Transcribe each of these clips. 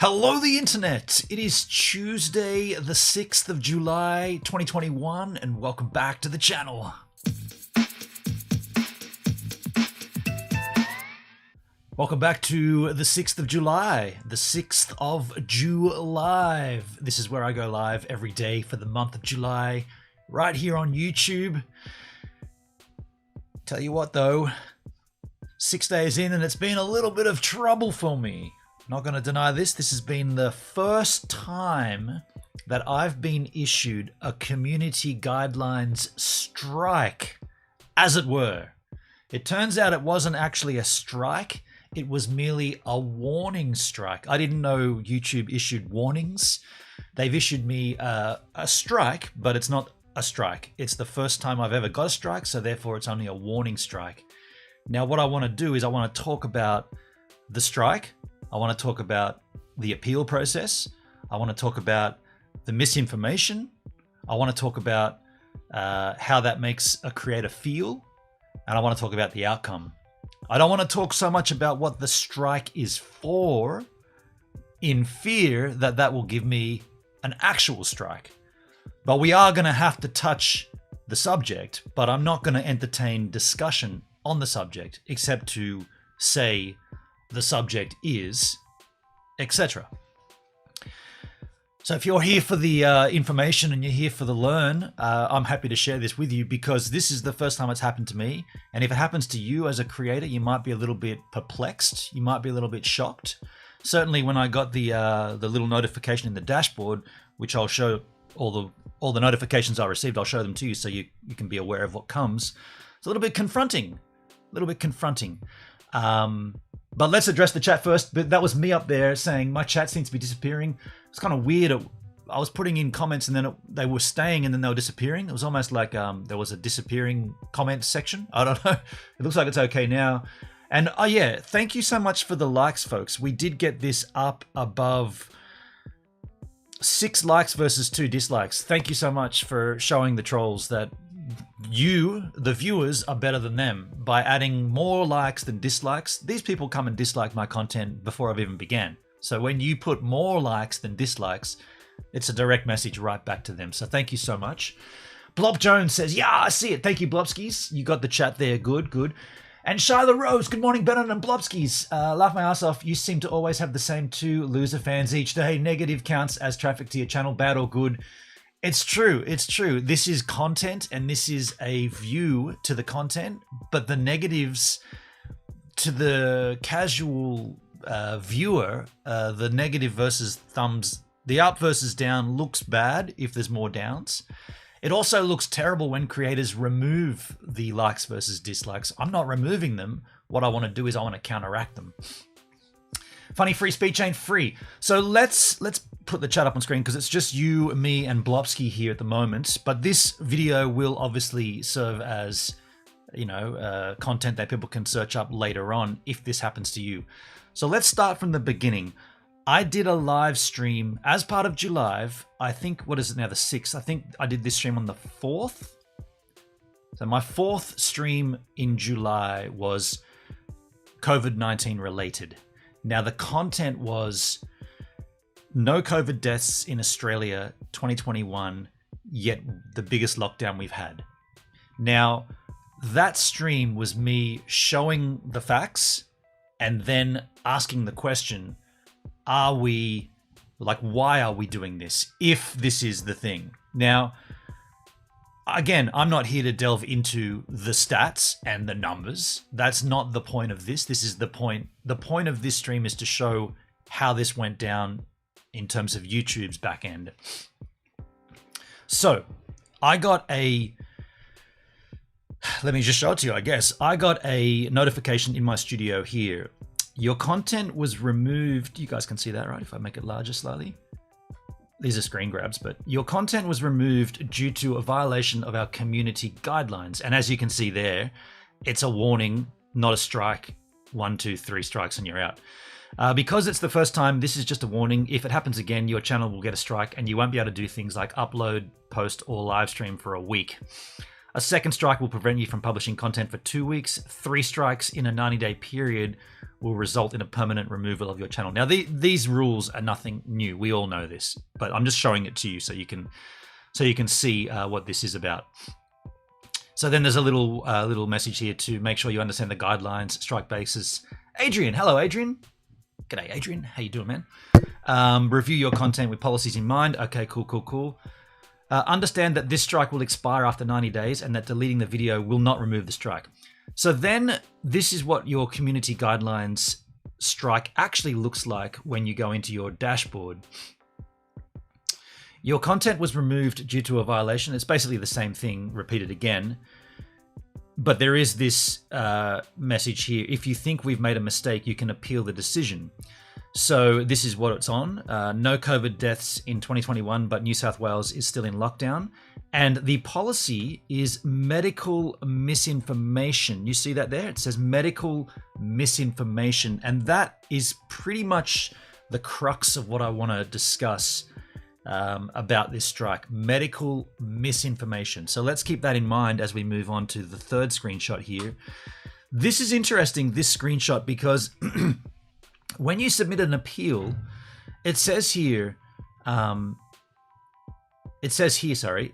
Hello the internet! It is Tuesday the 6th of July 2021 and welcome back to the channel. Welcome back to the 6th of July, the 6th of July. This is where I go live every day for the month of July, right here on YouTube. Tell you what though, 6 days in and it's been a little bit of trouble for me. Not going to deny this. This has been the first time that I've been issued a community guidelines strike, as it were. It turns out it wasn't actually a strike. It was merely a warning strike. I didn't know YouTube issued warnings. They've issued me a strike, but it's not a strike. It's the first time I've ever got a strike, so therefore it's only a warning strike. Now, what I want to do is I want to talk about the strike. I want to talk about the appeal process. I want to talk about the misinformation. I want to talk about how that makes a creator feel. And I want to talk about the outcome. I don't want to talk so much about what the strike is for, in fear that that will give me an actual strike. But we are going to have to touch the subject, but I'm not going to entertain discussion on the subject, except to say the subject is, etc. So if you're here for the information and you're here for the learn, I'm happy to share this with you because this is the first time it's happened to me. And if it happens to you as a creator, you might be a little bit perplexed. You might be a little bit shocked. Certainly when I got the little notification in the dashboard, which I'll show all the notifications I received, I'll show them to you so you can be aware of what comes. It's a little bit confronting, But let's address the chat first. But that was me up there saying my chat seems to be disappearing. It's kind of weird. I was putting in comments and then they were staying and then they were disappearing. It was almost like there was a disappearing comment section. I don't know. It looks like it's okay now. And oh yeah, thank you so much for the likes, folks. We did get this up above 6 likes versus 2 dislikes. Thank you so much for showing the trolls that you, the viewers, are better than them by adding more likes than dislikes. These people come and dislike my content before I've even began. So when you put more likes than dislikes, it's a direct message right back to them. So thank you so much. Blob Jones says, yeah, I see it. Thank you, Blobskis. You got the chat there. Good, good. And Shyla Rose, good morning, Bennett and Blobskis. Laugh my ass off. You seem to always have the same 2 loser fans each day. Negative counts as traffic to your channel, bad or good. It's true. It's true. This is content and this is a view to the content, but the negatives to the casual viewer, the negative versus thumbs, the up versus down looks bad if there's more downs. It also looks terrible when creators remove the likes versus dislikes. I'm not removing them. What I want to do is I want to counteract them. Funny free speech ain't free. So let's put the chat up on screen because it's just you, me, and Blobsky here at the moment. But this video will obviously serve as, content that people can search up later on if this happens to you. So let's start from the beginning. I did a live stream as part of July. I think, what is it now, the 6th? I think I did this stream on the 4th. So my 4th stream in July was COVID-19 related. Now, the content was no COVID deaths in Australia 2021, yet the biggest lockdown we've had. Now, that stream was me showing the facts and then asking the question, why are we doing this if this is the thing? Now, again, I'm not here to delve into the stats and the numbers. That's not the point of this. This is the point. The point of this stream is to show how this went down in terms of YouTube's back end. So I got let me just show it to you, I guess. I got a notification in my studio here. Your content was removed. You guys can see that, right? If I make it larger slightly. These are screen grabs, but your content was removed due to a violation of our community guidelines. And as you can see there, it's a warning, not a strike. 1, 2, 3 strikes and you're out. Because it's the first time, this is just a warning. If it happens again, your channel will get a strike and you won't be able to do things like upload, post, or live stream for a week. A second strike will prevent you from publishing content for 2 weeks. 3 strikes in a 90-day period will result in a permanent removal of your channel. Now, these rules are nothing new. We all know this, but I'm just showing it to you so you can see what this is about. So then there's a little message here to make sure you understand the guidelines, strike basis. Adrian, hello, Adrian. G'day, Adrian. How you doing, man? Review your content with policies in mind. Okay, cool. Understand that this strike will expire after 90 days and that deleting the video will not remove the strike. So then this is what your community guidelines strike actually looks like when you go into your dashboard. Your content was removed due to a violation. It's basically the same thing repeated again. But there is this message here. If you think we've made a mistake, you can appeal the decision. So this is what it's on. No COVID deaths in 2021, but New South Wales is still in lockdown. And the policy is medical misinformation. You see that there? It says medical misinformation. And that is pretty much the crux of what I want to discuss about this strike. Medical misinformation. So let's keep that in mind as we move on to the third screenshot here. This is interesting, this screenshot, because when you submit an appeal, it says here,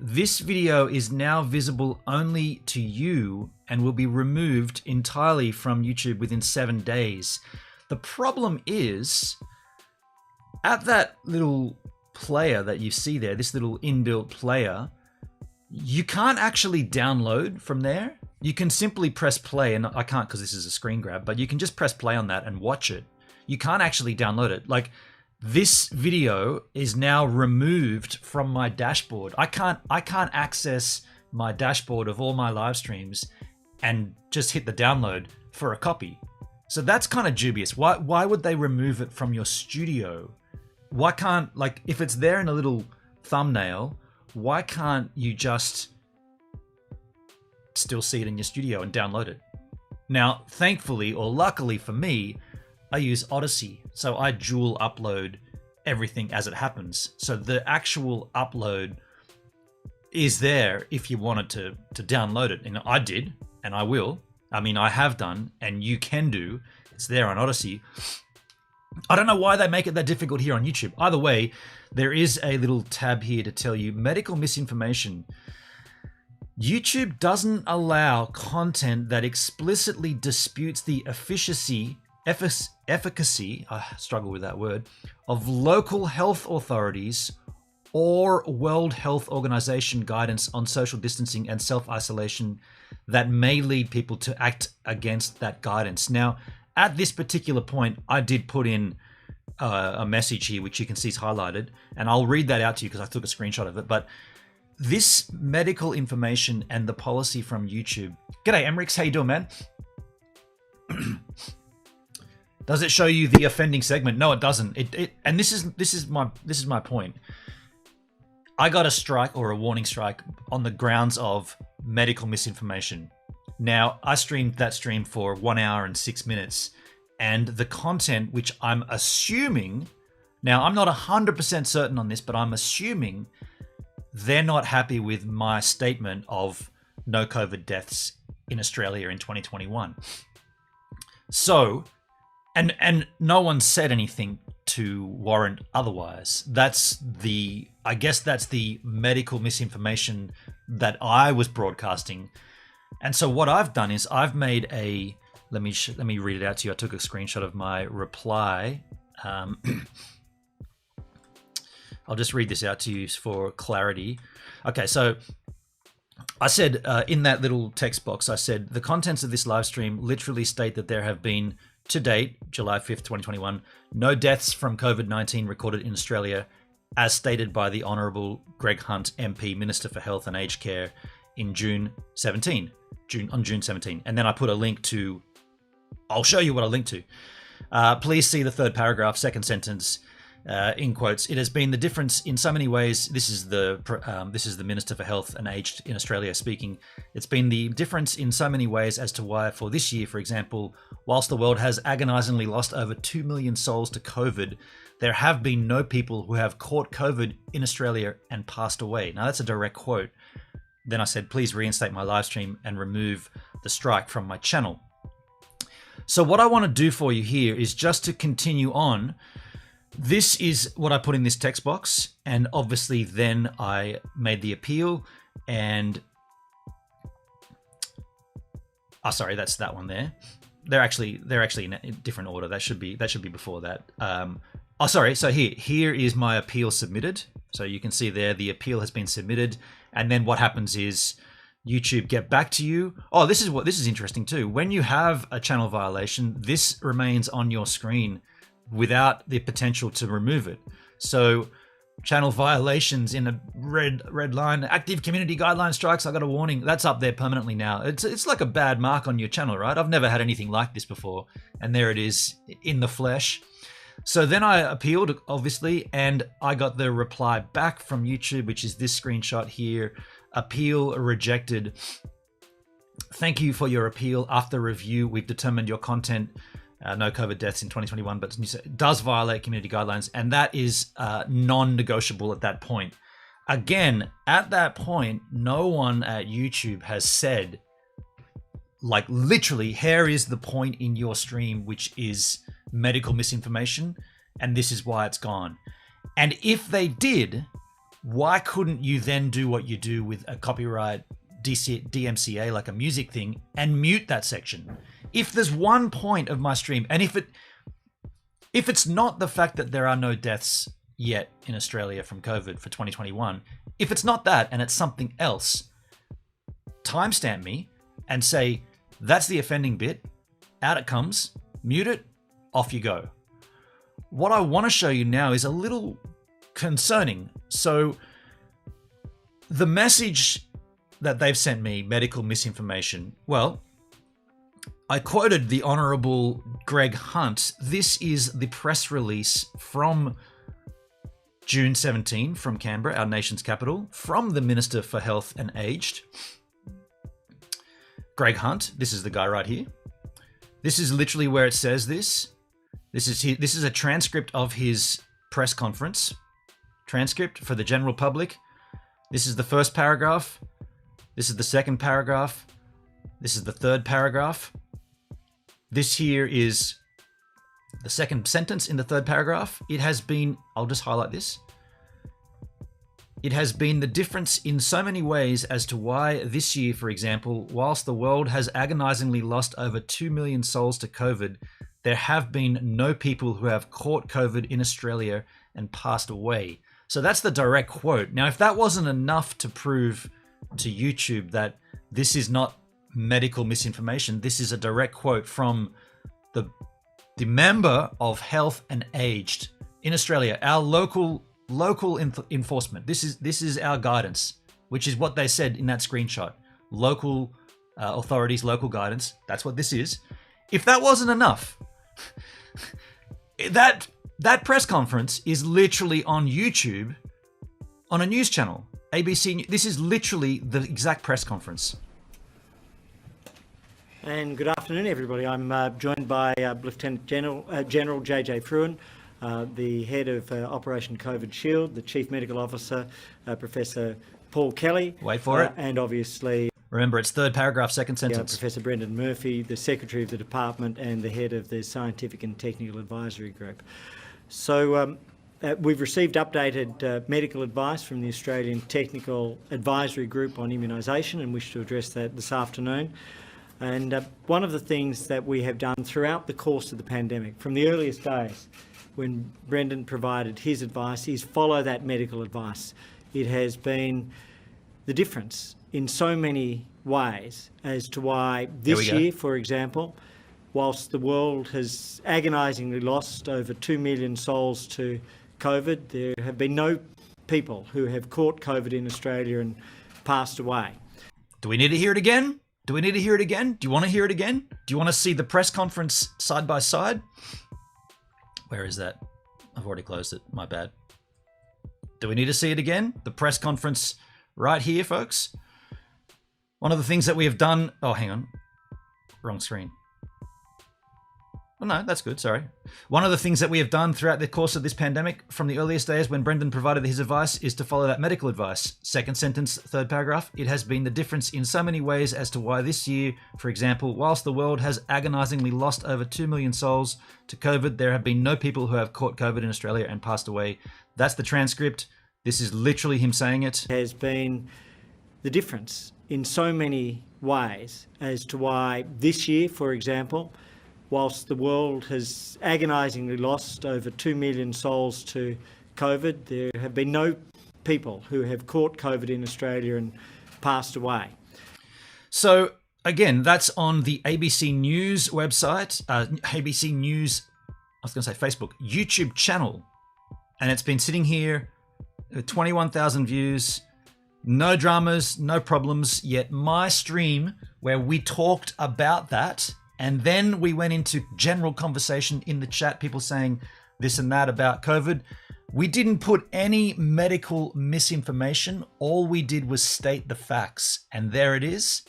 this video is now visible only to you and will be removed entirely from YouTube within 7 days. The problem is, at that little player that you see there, this little inbuilt player, you can't actually download from there. You can simply press play, and I can't because this is a screen grab, but you can just press play on that and watch it. You can't actually download it. Like, this video is now removed from my dashboard. I can't access my dashboard of all my live streams and just hit the download for a copy. So that's kind of dubious. Why would they remove it from your studio? Why can't, like, if it's there in a little thumbnail, why can't you just still see it in your studio and download it? Now, thankfully or luckily for me, I use Odyssey, so I dual upload everything as it happens. So the actual upload is there if you wanted to download it. And I did, and I will. I mean, I have done, and you can do. It's there on Odyssey. I don't know why they make it that difficult here on YouTube. Either way, there is a little tab here to tell you medical misinformation. YouTube doesn't allow content that explicitly disputes the efficacy, I struggle with that word, of local health authorities or World Health Organization guidance on social distancing and self-isolation that may lead people to act against that guidance. Now, at this particular point, I did put in a message here, which you can see is highlighted, and I'll read that out to you because I took a screenshot of it. But this medical information and the policy from YouTube. G'day, Emrix. How you doing, man? Does it show you the offending segment? No, it doesn't. And this is my point. I got a strike or a warning strike on the grounds of medical misinformation. Now, I streamed that stream for 1 hour and 6 minutes, and the content, which I'm assuming, now I'm not 100% certain on this, but I'm assuming they're not happy with my statement of no COVID deaths in Australia in 2021. So, and no one said anything to warrant otherwise. I guess that's the medical misinformation that I was broadcasting. And so what I've done is I've made a, let me read it out to you. I took a screenshot of my reply. I'll just read this out to you for clarity. Okay, so I said in that little text box, I said, the contents of this live stream literally state that there have been, to date, July 5th, 2021, no deaths from COVID-19 recorded in Australia, as stated by the Honourable Greg Hunt, MP, Minister for Health and Aged Care, in June 17. And then I put a link to, I'll show you what I linked to. Please see the third paragraph, second sentence, in quotes. It has been the difference in so many ways. This is the Minister for Health and Aged in Australia speaking. It's been the difference in so many ways as to why for this year, for example, whilst the world has agonizingly lost over 2 million souls to COVID, there have been no people who have caught COVID in Australia and passed away. Now that's a direct quote. Then I said, please reinstate my live stream and remove the strike from my channel. So what I want to do for you here is just to continue on. This is what I put in this text box, and obviously then I made the appeal, and sorry, that's that one there. They're actually in a different order. That should be before that. Sorry. So here is my appeal submitted. So you can see there the appeal has been submitted, and then what happens is YouTube get back to you. Oh, this is interesting too. When you have a channel violation, this remains on your screen without the potential to remove it. So channel violations in a red line, active community guideline strikes, I got a warning. That's up there permanently now. It's like a bad mark on your channel, right? I've never had anything like this before. And there it is in the flesh. So then I appealed, obviously, and I got the reply back from YouTube, which is this screenshot here. Appeal rejected. Thank you for your appeal. After review, we've determined your content, no COVID deaths in 2021, but it does violate community guidelines, and that is non-negotiable at that point. Again, at that point, no one at YouTube has said, like literally, here is the point in your stream which is medical misinformation, and this is why it's gone. And if they did, why couldn't you then do what you do with a copyright DMCA, like a music thing, and mute that section? If there's one point of my stream, and if it's not the fact that there are no deaths yet in Australia from COVID for 2021, if it's not that and it's something else, timestamp me and say, that's the offending bit, out it comes, mute it, off you go. What I want to show you now is a little concerning. So the message that they've sent me, medical misinformation, well, I quoted the Honourable Greg Hunt. This is the press release from June 17 from Canberra, our nation's capital, from the Minister for Health and Aged. Greg Hunt, this is the guy right here. This is literally where it says this. This is a transcript of his press conference. Transcript for the general public. This is the first paragraph. This is the second paragraph. This is the third paragraph. This here is the second sentence in the third paragraph. It has been, I'll just highlight this. It has been the difference in so many ways as to why this year, for example, whilst the world has agonizingly lost over 2 million souls to COVID, there have been no people who have caught COVID in Australia and passed away. So that's the direct quote. Now, if that wasn't enough to prove to YouTube that this is not medical misinformation, this is a direct quote from the member of Health and Aged in Australia, our local enforcement. This is our guidance, which is what they said in that screenshot. Local authorities, local guidance. That's what this is. If that wasn't enough, that press conference is literally on YouTube, on a news channel, ABC. This is literally the exact press conference. And good afternoon, everybody. I'm joined by Lieutenant General JJ Fruin, the head of Operation COVID Shield, the Chief Medical Officer, Professor Paul Kelly. Wait for it. And obviously, remember, it's third paragraph, second sentence. Professor Brendan Murphy, the Secretary of the Department and the head of the Scientific and Technical Advisory Group. So we've received updated medical advice from the Australian Technical Advisory Group on immunisation and wish to address that this afternoon. And one of the things that we have done throughout the course of the pandemic, from the earliest days when Brendan provided his advice, is follow that medical advice. It has been the difference in so many ways as to why this year, for example, whilst the world has agonisingly lost over 2 million souls to COVID, there have been no people who have caught COVID in Australia and passed away. Do we need to hear it again? Do we need to hear it again? Do you want to hear it again? Do you want to see the press conference side by side? Where is that? I've already closed it. My bad. Do we need to see it again? The press conference right here, folks. One of the things that we have done... Oh, hang on. Wrong screen. Well, no, that's good. Sorry. One of the things that we have done throughout the course of this pandemic, from the earliest days when Brendan provided his advice, is to follow that medical advice. Second sentence, third paragraph. It has been the difference in so many ways as to why this year, for example, whilst the world has agonizingly lost over 2 million souls to COVID, there have been no people who have caught COVID in Australia and passed away. That's the transcript. This is literally him saying it. Has been the difference in so many ways as to why this year, for example, whilst the world has agonisingly lost over 2 million souls to COVID, there have been no people who have caught COVID in Australia and passed away. So, again, that's on the ABC News website, ABC News, I was going to say Facebook, YouTube channel. And it's been sitting here, 21,000 views, no dramas, no problems, yet my stream where we talked about that, and then we went into general conversation in the chat, people saying this and that about COVID. We didn't put any medical misinformation. All we did was state the facts. And there it is.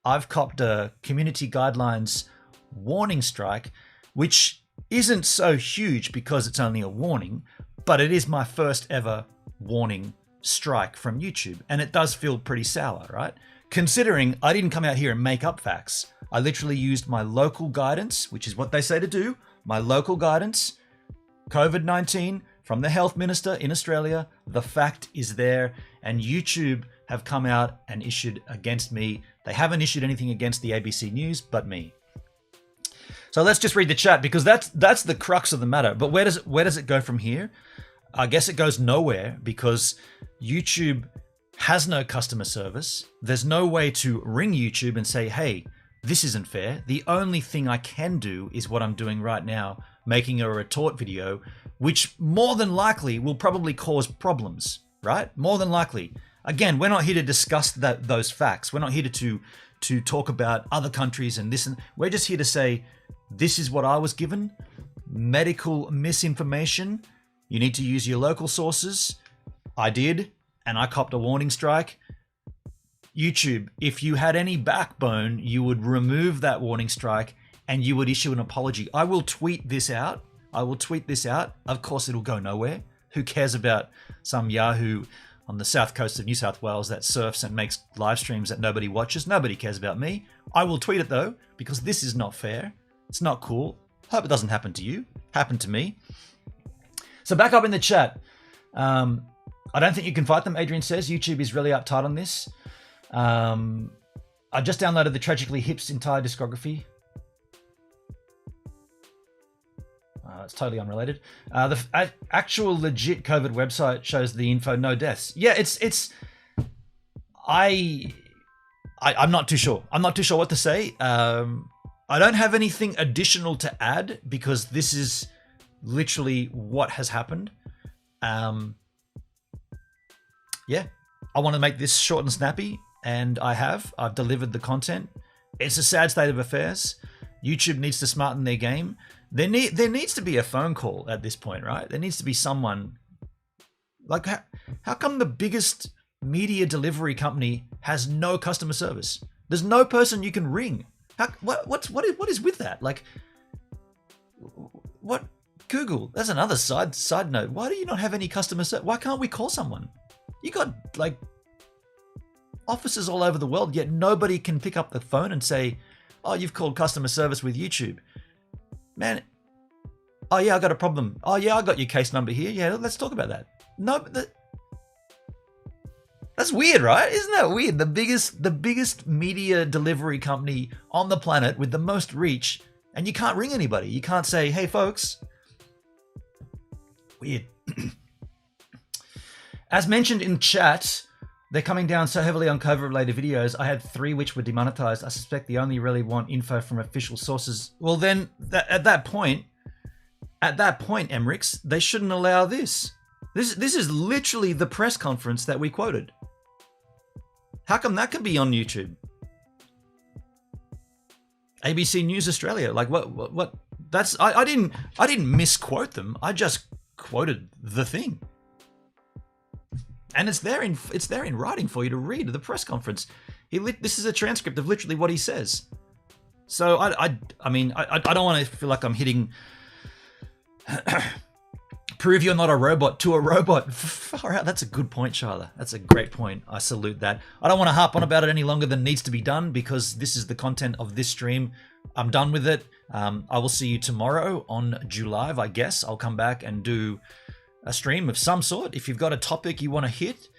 I've copped a community guidelines warning strike, which isn't so huge because it's only a warning, but it is my first ever warning strike from YouTube. And it does feel pretty sour, right? Considering I didn't come out here and make up facts. I literally used my local guidance, which is what they say to do. My local guidance, COVID-19 from the health minister in Australia. The fact is there, and YouTube have come out and issued against me. They haven't issued anything against the ABC News, but me. So let's just read the chat, because that's the crux of the matter. But where does it go from here? I guess it goes nowhere, because YouTube has no customer service. There's no way to ring YouTube and say, hey, this isn't fair. The only thing I can do is what I'm doing right now, making a retort video, which more than likely will probably cause problems, right? More than likely. Again, we're not here to discuss those facts. We're not here to talk about other countries and this, and we're just here to say, this is what I was given. Medical misinformation. You need to use your local sources. I did, and I copped a warning strike. YouTube, if you had any backbone, you would remove that warning strike and you would issue an apology. I will tweet this out. Of course, it'll go nowhere. Who cares about some Yahoo on the south coast of New South Wales that surfs and makes live streams that nobody watches? Nobody cares about me. I will tweet it though, because this is not fair. It's not cool. Hope it doesn't happen to you. Happened to me. So back up in the chat. I don't think you can fight them, Adrian says. YouTube is really uptight on this. I just downloaded the Tragically Hip's entire discography. It's totally unrelated. The actual legit COVID website shows the info, no deaths. Yeah, I'm not too sure. I'm not too sure what to say. I don't have anything additional to add because this is literally what has happened. Yeah, I want to make this short and snappy, and I've delivered the content. It's a sad state of affairs. YouTube needs to smarten their game. There needs to be a phone call at this point, right? There needs to be someone. Like, how come the biggest media delivery company has no customer service? There's no person you can ring. What is with that? Like, what? Google, that's another side note. Why do you not have any customer service? Why can't we call someone? You got like offices all over the world, yet nobody can pick up the phone and say, oh, you've called customer service with YouTube. Man, oh yeah, I got a problem. Oh yeah, I got your case number here. Yeah, let's talk about that. No, but that's weird, right? Isn't that weird? The biggest media delivery company on the planet with the most reach, and you can't ring anybody. You can't say, hey folks. Weird. As mentioned in chat, they're coming down so heavily on COVID-related videos. I had 3 which were demonetized. I suspect they only really want info from official sources. Well, then, at that point, Emmerich, they shouldn't allow this. This is literally the press conference that we quoted. How come that could be on YouTube? ABC News Australia. Like what? That's I didn't misquote them. I just quoted the thing. And it's there in writing for you to read the press conference. This is a transcript of literally what he says. So I mean, I don't want to feel like I'm hitting prove you're not a robot to a robot. Far out. That's a good point, Shyla. That's a great point. I salute that. I don't want to harp on about it any longer than needs to be done because this is the content of this stream. I'm done with it. I will see you tomorrow on July, I guess. I'll come back and do a stream of some sort. If you've got a topic you want to hit,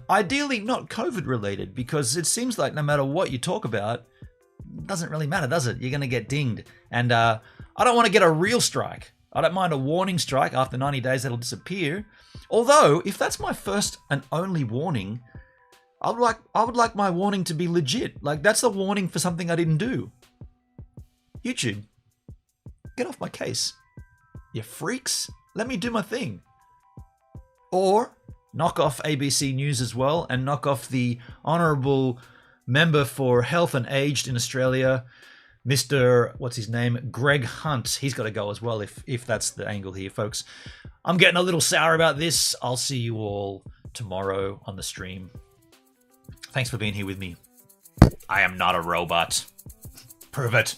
ideally not COVID related, because it seems like no matter what you talk about, it doesn't really matter, does it? You're going to get dinged. And I don't want to get a real strike. I don't mind a warning strike. After 90 days, that'll disappear. Although, if that's my first and only warning, I would like my warning to be legit. Like, that's a warning for something I didn't do. YouTube, get off my case. You freaks. Let me do my thing. Or knock off ABC News as well and knock off the Honourable Member for Health and Aged in Australia, Mr. what's his name? Greg Hunt. He's got to go as well if that's the angle here, folks. I'm getting a little sour about this. I'll see you all tomorrow on the stream. Thanks for being here with me. I am not a robot. Prove it.